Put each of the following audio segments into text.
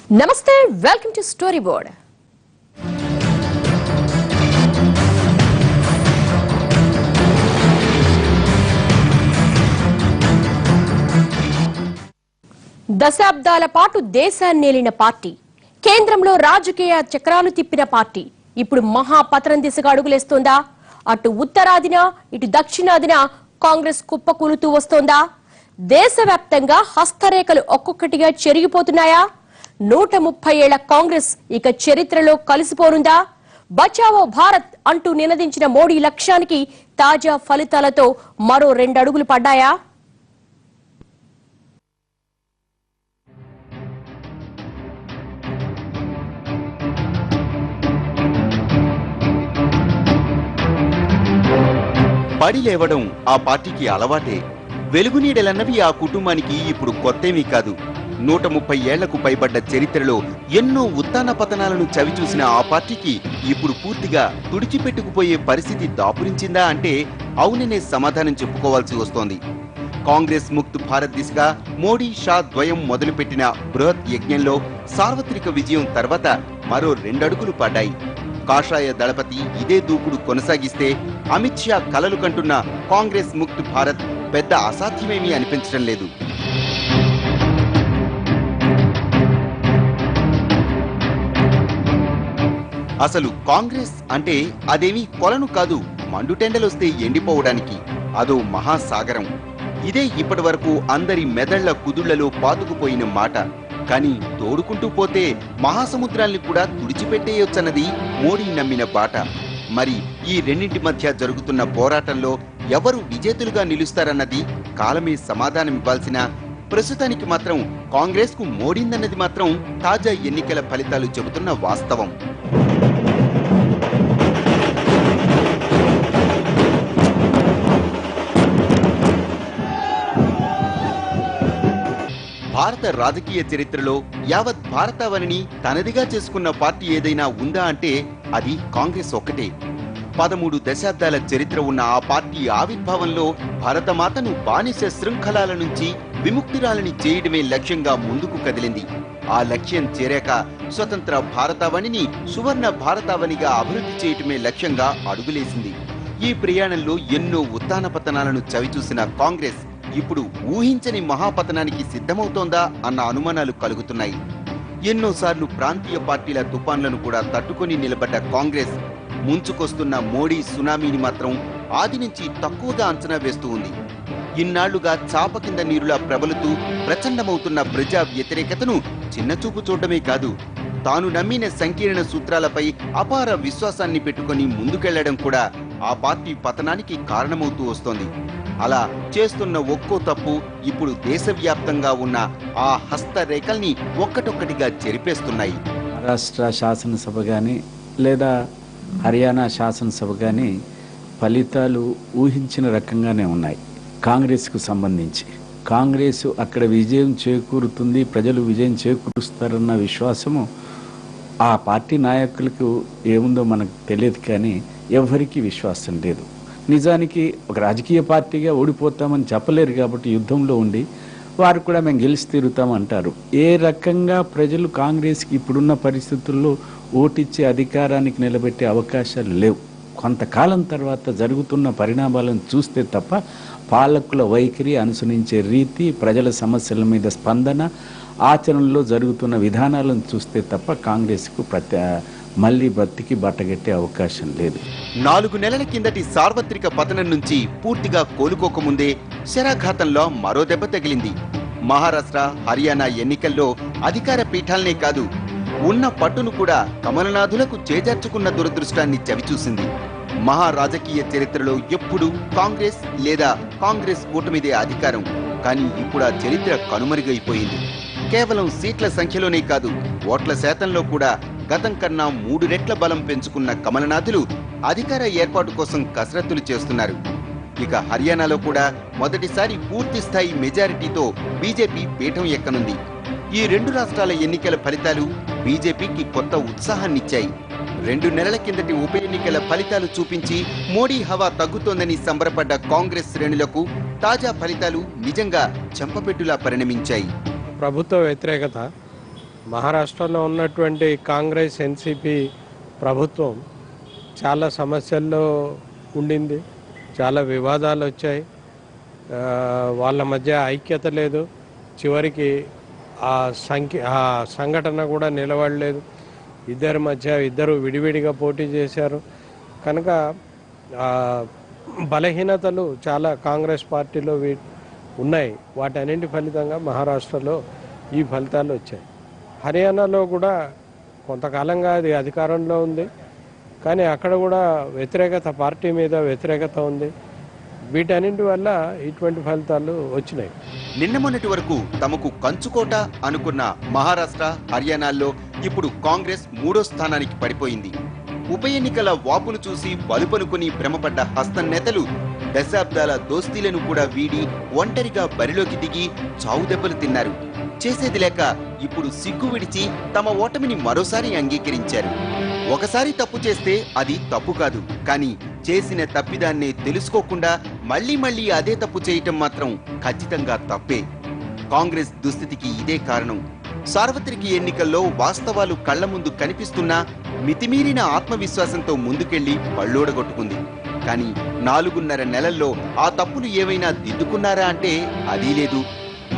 నమస్తే, welcome to story board. దశాబ్దాల పాటు దేశాన్నేలిన పార్టీ, కేంద్రంలో రాజకీయ చక్రాలు తిప్పిన పార్టీ ఇప్పుడు మహాపతనం దిశగా అడుగులేస్తోందా? అటు ఉత్తరాదిన ఇటు దక్షిణాదిన కాంగ్రెస్ కుప్పకూలుతూ వస్తోందా? దేశవ్యాప్తంగా హస్తరేఖలు ఒక్కొక్కటిగా చెరిగిపోతున్నాయా? 130 ఏళ్ల కాంగ్రెస్ ఇక చరిత్రలో కలిసిపోనుందా? బచావో భారత్ అంటూ నినదించిన మోడీ లక్ష్యానికి తాజా ఫలితాలతో మరో 2 అడుగులు పడ్డాయా? పడి లేవడం ఆ పార్టీకి అలవాటే. వెలుగునీడలన్నవి ఆ కుటుంబానికి ఇప్పుడు కొత్తేమీ కాదు. 130 ఏళ్లకు పైబడ్డ చరిత్రలో ఎన్నో ఉత్తాన పతనాలను చవిచూసిన ఆ పార్టీకి ఇప్పుడు పూర్తిగా తుడిచిపెట్టుకుపోయే పరిస్థితి దాపురించిందా అంటే అవుననే సమాధానం చెప్పుకోవాల్సి వస్తోంది. కాంగ్రెస్ ముక్త్ భారత్ దిశగా మోడీ షా ద్వయం మొదలుపెట్టిన బృహత్ యజ్ఞంలో సార్వత్రిక విజయం తర్వాత మరో 2 అడుగులు పడ్డాయి. కాషాయ దళపతి ఇదే దూకుడు కొనసాగిస్తే అమిత్ షా కలలు కంటున్న కాంగ్రెస్ ముక్త్ భారత్ పెద్ద అసాధ్యమేమీ అనిపించడం లేదు. అసలు కాంగ్రెస్ అంటే అదేమీ కొలను కాదు, మండుటెండలొస్తే ఎండిపోవడానికి. అదో మహాసాగరం. ఇదే ఇప్పటి వరకు అందరి మెదళ్ల కుదుళ్లలో పాతుకుపోయిన మాట. కానీ తోడుకుంటూ పోతే మహాసముద్రాల్ని కూడా తుడిచిపెట్టేయొచ్చన్నది మోడీ నమ్మిన బాట. మరి ఈ రెండింటి మధ్య జరుగుతున్న పోరాటంలో ఎవరు విజేతలుగా నిలుస్తారన్నది కాలమే సమాధానమివ్వాల్సిన, ప్రస్తుతానికి మాత్రం కాంగ్రెస్ కు మోడిందన్నది మాత్రం తాజా ఎన్నికల ఫలితాలు చెబుతున్న వాస్తవం. భారత రాజకీయ చరిత్రలో యావత్ భారతావనిని తనదిగా చేసుకున్న పార్టీ ఏదైనా ఉందా అంటే అది కాంగ్రెస్ ఒక్కటే. 13 దశాబ్దాల చరిత్ర ఉన్న ఆ పార్టీ ఆవిర్భావంలో భారతమాతను బానిస శృంఖలాల నుంచి విముక్తురాలని చేయడమే లక్ష్యంగా ముందుకు కదిలింది. ఆ లక్ష్యం చేరాక స్వతంత్ర భారతావనిని సువర్ణ భారతావనిగా అభివృద్ధి చేయటమే లక్ష్యంగా అడుగులేసింది. ఈ ప్రయాణంలో ఎన్నో ఉత్తాన పతనాలను చవిచూసిన కాంగ్రెస్ ఇప్పుడు ఊహించని మహాపతనానికి సిద్ధమవుతోందా అన్న అనుమానాలు కలుగుతున్నాయి. ఎన్నోసార్లు ప్రాంతీయ పార్టీల తుఫాన్లను కూడా తట్టుకొని నిలబడ్డ కాంగ్రెస్ ముంచుకొస్తున్న మోడీ సునామీని మాత్రం ఆది నుంచి తక్కువగా అంచనా వేస్తూ ఉంది. ఇన్నాళ్లుగా చాప కింద నీరులా ప్రబలుతూ ప్రచండమవుతున్న ప్రజా వ్యతిరేకతను చిన్నచూపు చూడటమే కాదు, తాను నమ్మిన సంకీర్ణ సూత్రాలపై అపార విశ్వాసాన్ని పెట్టుకుని ముందుకెళ్లడం కూడా ఆ పార్టీ పతనానికి కారణమవుతూ వస్తోంది. అలా చేస్తున్న ఒక్కో తప్పు ఇప్పుడు దేశవ్యాప్తంగా ఉన్న ఆ హస్తరేఖల్ని ఒక్కటొక్కటిగా చెరిపేస్తున్నాయి. మహారాష్ట్ర శాసనసభ కానీ లేదా హర్యానా శాసనసభ కానీ ఫలితాలు ఊహించిన రకంగానే ఉన్నాయి. కాంగ్రెస్కు సంబంధించి కాంగ్రెస్ అక్కడ విజయం చేకూరుతుంది, ప్రజలు విజయం చేకూరుస్తారన్న విశ్వాసము ఆ పార్టీ నాయకులకు ఏముందో మనకు తెలియదు, కానీ ఎవరికీ విశ్వాసం లేదు. నిజానికి ఒక రాజకీయ పార్టీగా ఓడిపోతామని చెప్పలేరు కాబట్టి యుద్ధంలో ఉండి వారు కూడా మేము గెలిచి తీరుతామంటారు. ఏ రకంగా ప్రజలు కాంగ్రెస్కి ఇప్పుడున్న పరిస్థితుల్లో ఓటిచ్చే అధికారానికి నిలబెట్టే అవకాశాలు లేవు. కొంతకాలం తర్వాత జరుగుతున్న పరిణామాలను చూస్తే తప్ప పాలకుల వైఖరి, అనుసరించే రీతి, ప్రజల సమస్యల మీద స్పందన, ఆచరణలో జరుగుతున్న విధానాలను చూస్తే తప్ప కాంగ్రెస్కు మళ్లీ బతికి బట్టగట్టే అవకాశం లేదు. 4 నెలల కిందటి సార్వత్రిక పతనం నుంచి పూర్తిగా కోలుకోకముందే శరాఘాతంలో మరో దెబ్బ తగిలింది. మహారాష్ట్ర, హర్యానా ఎన్నికల్లో అధికార పీఠాలనే కాదు, ఉన్న పట్టును కూడా కమలనాథులకు చేజార్చుకున్న దురదృష్టాన్ని చవిచూసింది. మహారాజకీయ చరిత్రలో ఎప్పుడు కాంగ్రెస్ లేదా కాంగ్రెస్ కూటమిదే అధికారం. కానీ ఇప్పుడు ఆ చరిత్ర కనుమరుగైపోయింది. కేవలం సీట్ల సంఖ్యలోనే కాదు, ఓట్ల శాతంలో కూడా గతం కన్నా 3 రెట్ల బలం పెంచుకున్న కమలనాథులు అధికార ఏర్పాటు కోసం కసరత్తులు చేస్తున్నారు. ఇక హర్యానాలో కూడా మొదటిసారి పూర్తి స్థాయి మెజారిటీతో బీజేపీ పీఠం ఎక్కనుంది. ఈ 2 రాష్ట్రాల ఎన్నికల ఫలితాలు బీజేపీకి కొత్త ఉత్సాహాన్నిచ్చాయి. 2 నెలల కిందటి ఉప ఎన్నికల ఫలితాలు చూపించి మోడీ హవా తగ్గుతోందని సంబరపడ్డ కాంగ్రెస్ శ్రేణులకు తాజా ఫలితాలు నిజంగా చెంపపెట్టులా పరిణమించాయి. ప్రభుత్వ వ్యతిరేకత మహారాష్ట్రలో ఉన్నటువంటి కాంగ్రెస్ ఎన్సీపీ ప్రభుత్వం చాలా సమస్యల్లో ఉండింది, చాలా వివాదాలు వచ్చాయి, వాళ్ళ మధ్య ఐక్యత లేదు, చివరికి ఆ సంఘటన కూడా నిలబడలేదు, ఇద్దరు విడివిడిగా పోటీ చేశారు. కనుక బలహీనతలు చాలా కాంగ్రెస్ పార్టీలో ఉన్నాయి. వాటన్నింటి ఫలితంగా మహారాష్ట్రలో ఈ ఫలితాలు వచ్చాయి. హర్యానాలో కూడా కొంతకాలంగా అది అధికారంలో ఉంది, కానీ అక్కడ కూడా పార్టీ మీద వ్యతిరేకత ఉంది. వీటన్నింటి వల్ల ఇటువంటి ఫలితాలు వచ్చినాయి. నిన్న మొన్నటి వరకు తమకు కంచుకోట అనుకున్న మహారాష్ట్ర, హర్యానాల్లో ఇప్పుడు కాంగ్రెస్ 3వ స్థానానికి పడిపోయింది. ఉప ఎన్నికల వాపును చూసి బలుపనుకుని భ్రమపడ్డ హస్తం నేతలు దశాబ్దాల దోస్తీలను కూడా వీడి ఒంటరిగా బరిలోకి దిగి చావు దెబ్బలు తిన్నారు. చేసేది లేక ఇప్పుడు సిగ్గు విడిచి తమ ఓటమిని మరోసారి అంగీకరించారు. ఒకసారి తప్పు చేస్తే అది తప్పు కాదు, కానీ చేసిన తప్పిదాన్నే తెలుసుకోకుండా మళ్లీ అదే తప్పు చేయటం మాత్రం ఖచ్చితంగా తప్పే. కాంగ్రెస్ దుస్థితికి ఇదే కారణం. సార్వత్రిక ఎన్నికల్లో వాస్తవాలు కళ్ల ముందు కనిపిస్తున్నా మితిమీరిన ఆత్మవిశ్వాసంతో ముందుకెళ్లి పళ్ళోడగొట్టుకుంది. కానీ 4.5 నెలల్లో ఆ తప్పులు ఏవైనా దిద్దుకున్నారా అంటే అదీ లేదు.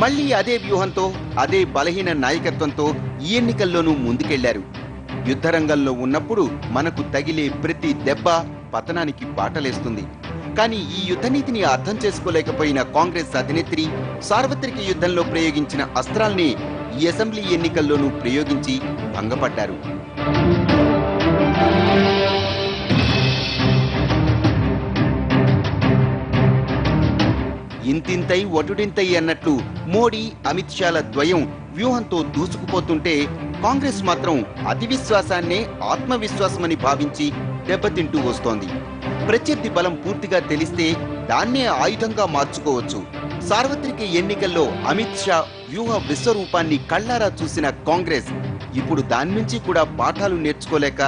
మళ్లీ అదే వ్యూహంతో, అదే బలహీన నాయకత్వంతో ఈ ఎన్నికల్లోనూ ముందుకెళ్లారు. యుద్ధరంగంలో ఉన్నప్పుడు మనకు తగిలే ప్రతి దెబ్బ పతనానికి బాటలేస్తుంది. కానీ ఈ యుద్ధనీతిని అర్థం చేసుకోలేకపోయిన కాంగ్రెస్ అధినేత్రి సార్వత్రిక యుద్ధంలో ప్రయోగించిన అస్త్రాల్ని ఈ అసెంబ్లీ ఎన్నికల్లోనూ ప్రయోగించి భంగపడ్డారు. ఇంతింతై ఒటుడింతై అన్నట్లు మోడీ, అమిత్ షాల ద్వయం వ్యూహంతో దూసుకుపోతుంటే కాంగ్రెస్ మాత్రం అతి విశ్వాసాన్నే ఆత్మవిశ్వాసమని భావించి దెబ్బతింటూ వస్తోంది. ప్రత్యర్థి బలం పూర్తిగా తెలిస్తే దాన్నే ఆయుధంగా మార్చుకోవచ్చు. సార్వత్రిక ఎన్నికల్లో అమిత్ షా వ్యూహ విశ్వరూపాన్ని కళ్లారా చూసిన కాంగ్రెస్ ఇప్పుడు దాని నుంచి కూడా పాఠాలు నేర్చుకోలేక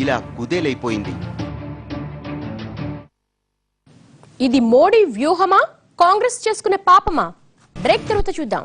ఇలా కుదేలైపోయింది. ఇది మోడీ వ్యూహమా, కాంగ్రెస్ చేసుకునే పాపమా? బ్రేక్ తర్వాత చూద్దాం.